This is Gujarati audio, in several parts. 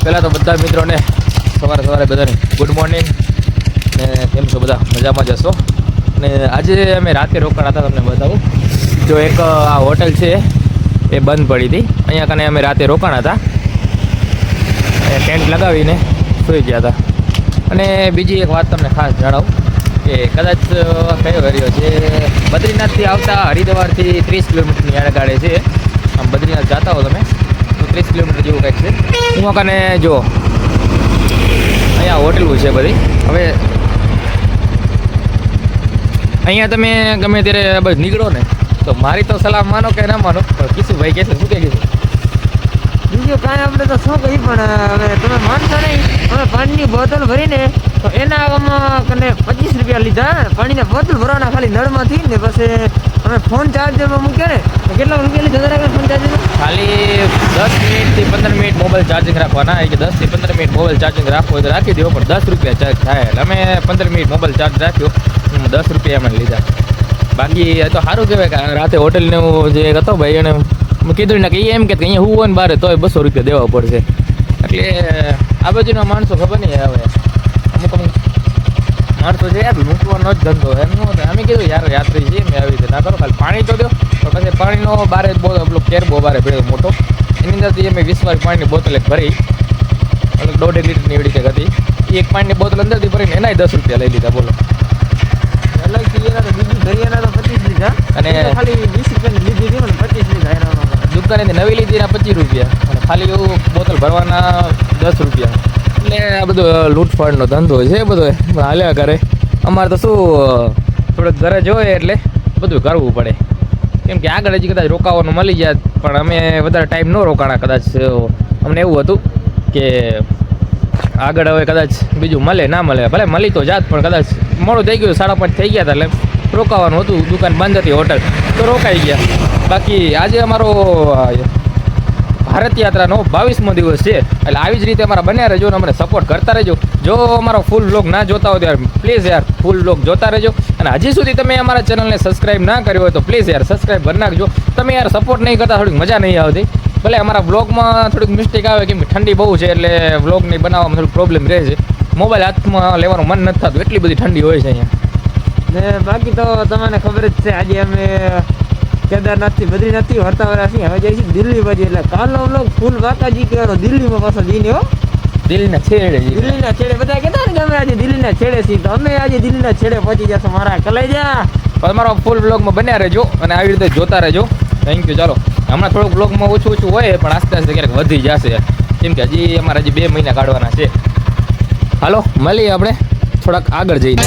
પહેલાં તો બધા મિત્રોને સવારે બધાને ગુડ મોર્નિંગ ને કેમ છો બધા મજામાં જશો. ને આજે અમે રાતે રોકાણ હતા, તમને બતાવું. જો એક આ હોટલ છે એ બંધ પડી હતી, અહીંયા કને અમે રાતે રોકાણ હતા, ટેન્ટ લગાવીને સૂઈ ગયા હતા. અને બીજી એક વાત તમને ખાસ જણાવું કે કદાચ કયો એરિયો છે, બદ્રીનાથથી આવતા હરિદ્વારથી 30 કિલોમીટરની આડે છે. આમ બદ્રીનાથ જતા હો તમે તો 30 કિલોમીટર જેવું કંઈક છે. હું કને જો અહીંયા હોટલું છે બધી. હવે અહીંયા તમે ગમે ત્યારે બસ નીકળો ને તો મારી તો સલાહ માનો કે ના માનો, કિશુભાઈ કહે છે શું કહે છે બીજું કાંઈ આપણે તો શું કહી, પણ હવે તમે માનશો નહીં, અમે પાણીની બોટલ ભરીને તો એના કને 25 રૂપિયા લીધા. પાણીની બોટલ ભરવાના ખાલી નળમાંથી ને પછી અમે ફોન ચાર્જરમાં મૂક્યો ને તો કેટલા રૂપિયા લીધા હતા ફોન ચાર્જરમાં? ખાલી 10 મિનિટથી 15 મિનિટ મોબાઈલ ચાર્જિંગ રાખવાના. કે 10 થી 15 મિનિટ મોબાઈલ ચાર્જિંગ રાખવો હોય તો રાખી દો, પણ 10 રૂપિયા ચાર્જ થાય. એટલે અમે 15 મિનિટ મોબાઈલ ચાર્જ રાખ્યો, 10 રૂપિયા અમે લીધા. બાકી તો સારું કહેવાય કે રાતે હોટલને જે હતો ભાઈ એને કીધું ને કે એમ કે અહીંયા હું હોય ને બારે તોય 200 રૂપિયા દેવા પડશે. એટલે આ બાજુના માણસો ખબર નહીં, હવે અમુક માણસો છે યાર લૂંટવાનો જ ધંધો એમ ન થાય. અમે કીધું યાર યાત્રી છે મેં આવી રીતે ના કરો, ખાલી પાણી તો દો. પણ પછી પાણીનો બારે પેલો કેરબો બારે પડ્યો મોટો, એની અંદરથી અમે 20 વાળી પાણીની બોટલ એક ભરી, મતલબ 1.5 લીટરની એવી રીતે હતી. એક પાણીની બોટલ અંદરથી ભરીને એના 10 રૂપિયા લઈ લીધા. બોલો અલગથી એના તો બીજી દરિયાના તો 25 લીધા અને ખાલી 20 રૂપિયાની લીધી હતી મને 25 લીધા એના. દુકાનેથી નવી લીધી એના 25 રૂપિયા અને ખાલી એવું બોટલ ભરવાના 10 રૂપિયા. એટલે આ બધો લૂંટફાટનો ધંધો છે બધો હાલ્યા કરે. અમારે તો શું થોડુંક ઘરે જોઈએ એટલે બધું કરવું પડે, કેમ કે આગળ હજી કદાચ રોકાવાનું મળી જાય, પણ અમે વધારે ટાઈમ ન રોકાણા. કદાચ અમને એવું હતું કે આગળ હવે કદાચ બીજું મળે ના મળે, ભલે મળી તો જાત પણ કદાચ મોડું થઈ ગયું, 5:30 થઈ ગયા હતા એટલે રોકાવાનું હતું. દુકાન બંધ હતી હોટલ તો રોકાઈ ગયા. બાકી આજે અમારો ભારત યાત્રાનો 22મો દિવસ છે, એટલે આવી જ રીતે અમારા બન્યા રહેજો અને અમને સપોર્ટ કરતા રહેજો. જો અમારો ફૂલ વ્લોગ ના જોતા હોય તો યાર પ્લીઝ યાર ફૂલ વ્લોગ જોતા રહેજો. અને હજી સુધી તમે અમારા ચેનલને સબસ્ક્રાઈબ ના કર્યો હોય તો પ્લીઝ યાર સબસ્ક્રાઈબ કરી નાખજો. તમે યાર સપોર્ટ નહીં કરતા થોડીક મજા નહીં આવતી. ભલે અમારા વ્લોગમાં થોડીક મિસ્ટેક આવે, કેમ કે ઠંડી બહુ છે એટલે વ્લોગ નહીં બનાવવામાં થોડું પ્રોબ્લેમ રહે છે. મોબાઈલ હાથમાં લેવાનું મન નથી થતું, એટલી બધી ઠંડી હોય છે અહીંયા. ને બાકી તો તમને ખબર જ છે આજે અમે કેદારનાથથી બદ્રીનાથથી વળતા છીએ. હવે જઈશું દિલ્હી બાજુ, એટલે કાલનો વ્લોગ ફૂલ બાકાજી કહેવાનો દિલ્હીમાં પાછો જઈને. હો દિલ્હીના છેડે બધા કહેતા ને કે અમે આજે દિલ્હીના છેડે છીએ, તો અમે આજે દિલ્હીના છેડે પહોંચી જશો મારા કલેજા. તમારો ફૂલ વ્લોગમાં બન્યા રહેજો અને આવી રીતે જોતા રહેજો. Thank you. ચાલો હમણાં થોડુંક વ્લોગમાં ઓછું હોય પણ આસ્તે આસ્તે ક્યારેક વધી જશે, કેમ કે હજી અમારે 2 મહિના કાઢવાના છે. હાલો મળીએ આપણે થોડાક આગળ જઈને.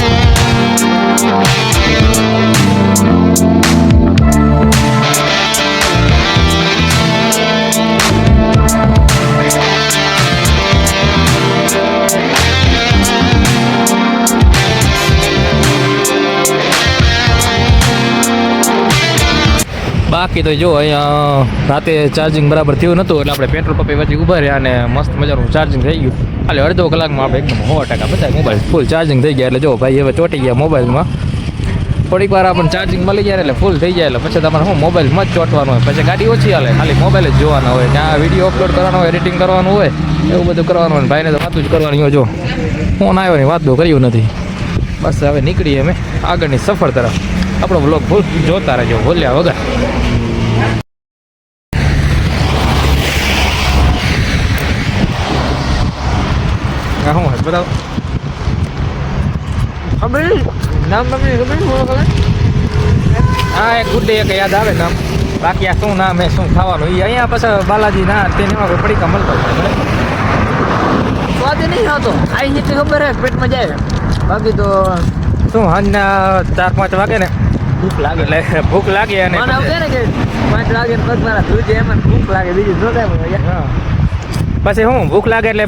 બાકી તો જો અહીંયા રાતે ચાર્જિંગ બરાબર થયું નહોતું એટલે આપણે પેટ્રોલ પંપે વચ્ચે ઊભા રહ્યા અને મસ્ત મજાનું ચાર્જિંગ થઈ ગયું. ખાલી અડધો કલાકમાં આપણે એકદમ 100% બધા મોબાઈલ ફૂલ ચાર્જિંગ થઈ ગયા. એટલે જો ભાઈ હવે ચોંટી ગયા મોબાઈલમાં. થોડીક વાર આપણને ચાર્જિંગ મળી જાય એટલે ફૂલ થઈ જાય એટલે પછી તમારે શું મોબાઈલમાં જ ચોંટવાનું હોય. પછી ગાડી ઓછી હાલે, ખાલી મોબાઈલ જ જોવાના હોય. ત્યાં વિડીયો અપલોડ કરવાનો હોય, એડિટિંગ કરવાનું હોય, એવું બધું કરવાનું હોય. ભાઈને તો વાતું જ કરવાની હોય. જો ફોન આવ્યો ને વાત તો કર્યું નથી. બસ હવે નીકળીએ અમે આગળની સફર તરફ. આપણો વ્લોગ ફૂલ જોતા રહેજો ભૂલ્યા વગર. શું હોય બરાબર ખબર નામ તમને ખબર? હા એક ગુડ્ડે એક યાદ આવે નામ, બાકી આ શું નામ હે શું ખાવાનું એ અહીંયા પછી બાલાજી ના તેમાં કોઈ પડીકા મળતો સ્વાદ નહીં આવતો. આવી રીતે ખબર હે પેટમાં જાય. બાકી તો શું સાંજના 4-5 વાગે ને ભૂખ લાગે એટલે ભૂખ લાગે અને મને આવશે ને કે 5 વાગે ને પગ મારા ધ્રુજે એમાં ભૂખ લાગે, બીજું ન થાય. પછી શું ભૂખ લાગે એટલે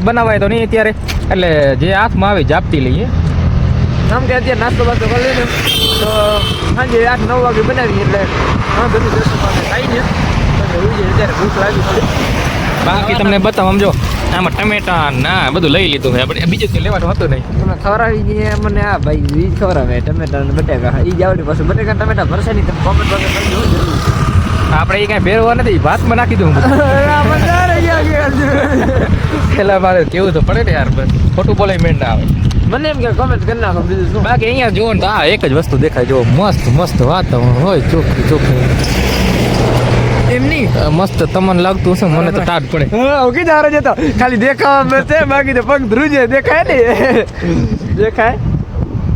બનાવાય તો નહીં અત્યારે, એટલે જે હાથમાં આવી જાપતી લઈએ. આમ કે અત્યારે નાસ્તો બાસ્તો કરી લઈએ તો સાંજે 8-9 વાગે બનાવીએ એટલે બધું 10 વાગે ખાઈ જાય. અત્યારે ભૂખ લાગી પડી. બાકી તમને બતાવો સમજો આમાં ટમેટા ના બધું લઈ લીધું છે આપણે, બીજું કંઈ લેવાનું હતું નહીં. તમે ખવડાવી દઈએ મને. આ ભાઈ ઈ ખવડાવે ટમેટા અને બટેકા. એ જ આવડી પાછું બટેકા ટમેટા ભરશે નહીં. તમે કોમેન્ટ વગર કરી દો. આપણે એ કાંઈ ભેરવા નથી, ભાતમાં નાખી દઉં. પેલા મારે કેવું તો પડે ને યાર, બસ ખોટું બોલે મેં ના આવે. મને એમ કે કમેન્ટ કરી નાખો બીજું શું. બાકી અહીંયા જુઓ ને તો આ એક જ વસ્તુ દેખાય, જો મસ્ત મસ્ત વાતાવરણ હોય, ચોખ્ખું ચોખ્ખું. એમ નહીં મસ્ત તમને લાગતું હશે, મને તો ટાટ પડે. ઓકે ધારો જતો ખાલી દેખાવા છે, બાકી તો પગ ધ્રુજે દેખાય ને દેખાય.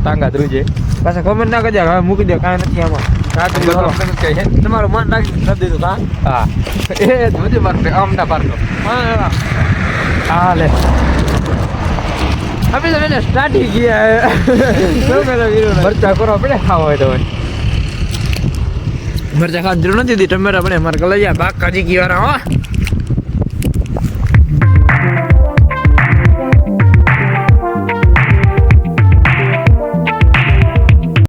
ટાંગા ધ્રુજે. પાછા કોમેન્ટ ના કરજો, હવે મૂકી દો, કાંઈ નથી આમાં. કાંઈ તમારું મન રાખી કરી દીધું કા. હા એ ધ્રુજે મારતો, આમ ના પાડતો. હા હા લે હવે તો એને સ્ટાર્ટિંગ ગયા શું કરો વીરો મરચા કરો આપણે ખાવા હોય તો હવે. મરચા ખાવાની જરૂર નથી, ટમેટા પણ અમારે કલૈયા બાકાજી કી વાળા હો.